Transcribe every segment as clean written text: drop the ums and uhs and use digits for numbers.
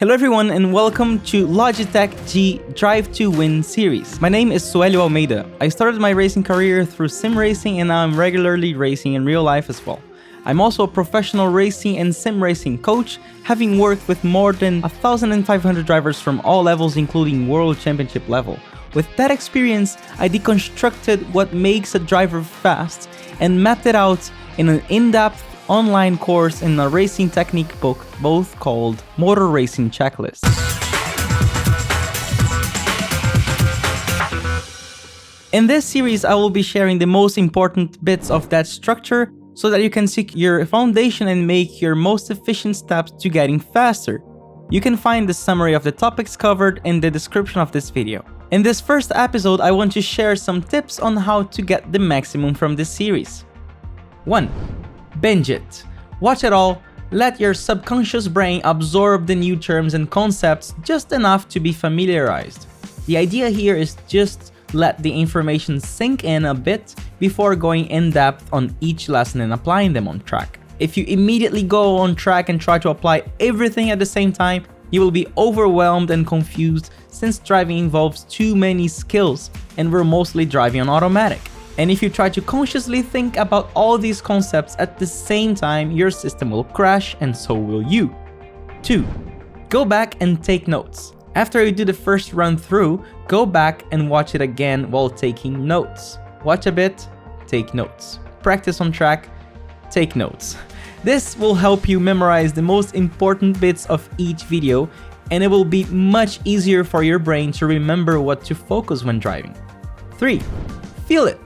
Hello everyone and welcome to Logitech G Drive to Win series. My name is Suellio Almeida. I started my racing career through sim racing and now I'm regularly racing in real life as well. I'm also a professional racing and sim racing coach, having worked with more than 1,500 drivers from all levels including World Championship level. With that experience, I deconstructed what makes a driver fast and mapped it out in an in-depth online course in a racing technique book, both called Motor Racing Checklist. In this series, I will be sharing the most important bits of that structure so that you can seek your foundation and make your most efficient steps to getting faster. You can find the summary of the topics covered in the description of this video. In this first episode, I want to share some tips on how to get the maximum from this series. 1. Binge it. Watch it all, let your subconscious brain absorb the new terms and concepts just enough to be familiarized. The idea here is just let the information sink in a bit before going in depth on each lesson and applying them on track. If you immediately go on track and try to apply everything at the same time, you will be overwhelmed and confused since driving involves too many skills and we're mostly driving on automatic. And if you try to consciously think about all these concepts at the same time, your system will crash and so will you. 2. Go back and take notes. After you do the first run through, go back and watch it again while taking notes. Watch a bit, take notes. Practice on track, take notes. This will help you memorize the most important bits of each video, and it will be much easier for your brain to remember what to focus when driving. 3. Feel it.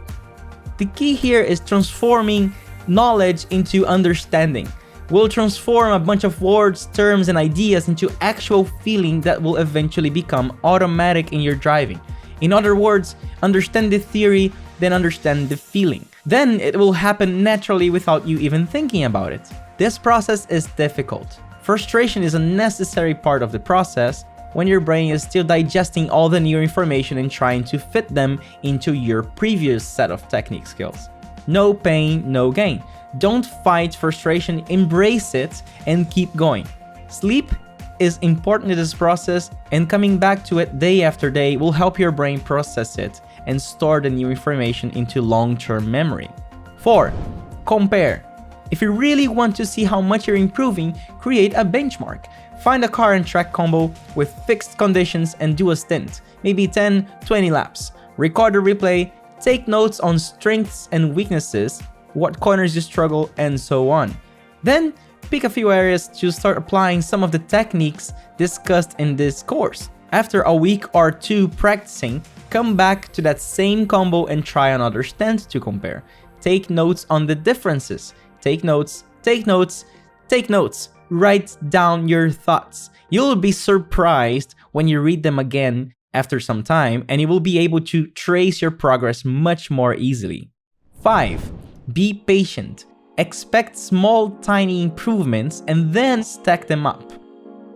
The key here is transforming knowledge into understanding. We'll transform a bunch of words, terms, and ideas into actual feeling that will eventually become automatic in your driving. In other words, understand the theory, then understand the feeling. Then it will happen naturally without you even thinking about it. This process is difficult. Frustration is a necessary part of the process when your brain is still digesting all the new information and trying to fit them into your previous set of technique skills. No pain, no gain. Don't fight frustration, embrace it, and keep going. Sleep is important in this process, and coming back to it day after day will help your brain process it and store the new information into long-term memory. 4. Compare. If you really want to see how much you're improving, create a benchmark. Find a car and track combo with fixed conditions and do a stint, maybe 10-20 laps. Record a replay, take notes on strengths and weaknesses, what corners you struggle, and so on. Then, pick a few areas to start applying some of the techniques discussed in this course. After a week or two practicing, come back to that same combo and try another stand to compare. Take notes on the differences. Take notes, take notes, take notes. Write down your thoughts. You'll be surprised when you read them again after some time, and you will be able to trace your progress much more easily. 5. Be patient. Expect small, tiny improvements and then stack them up.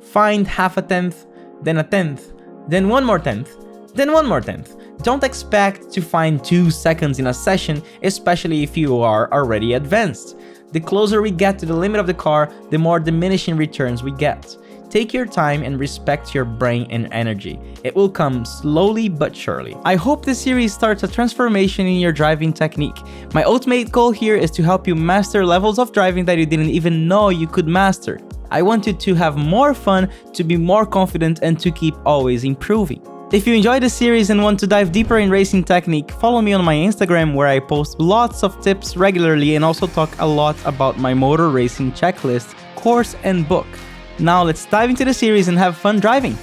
Find half a tenth, then a tenth, then one more tenth, then one more tenth. Don't expect to find 2 seconds in a session, especially if you are already advanced. The closer we get to the limit of the car, the more diminishing returns we get. Take your time and respect your brain and energy. It will come slowly but surely. I hope this series starts a transformation in your driving technique. My ultimate goal here is to help you master levels of driving that you didn't even know you could master. I want you to have more fun, to be more confident, and to keep always improving. If you enjoyed the series and want to dive deeper in racing technique, follow me on my Instagram where I post lots of tips regularly and also talk a lot about my motor racing checklist, course, and book. Now let's dive into the series and have fun driving.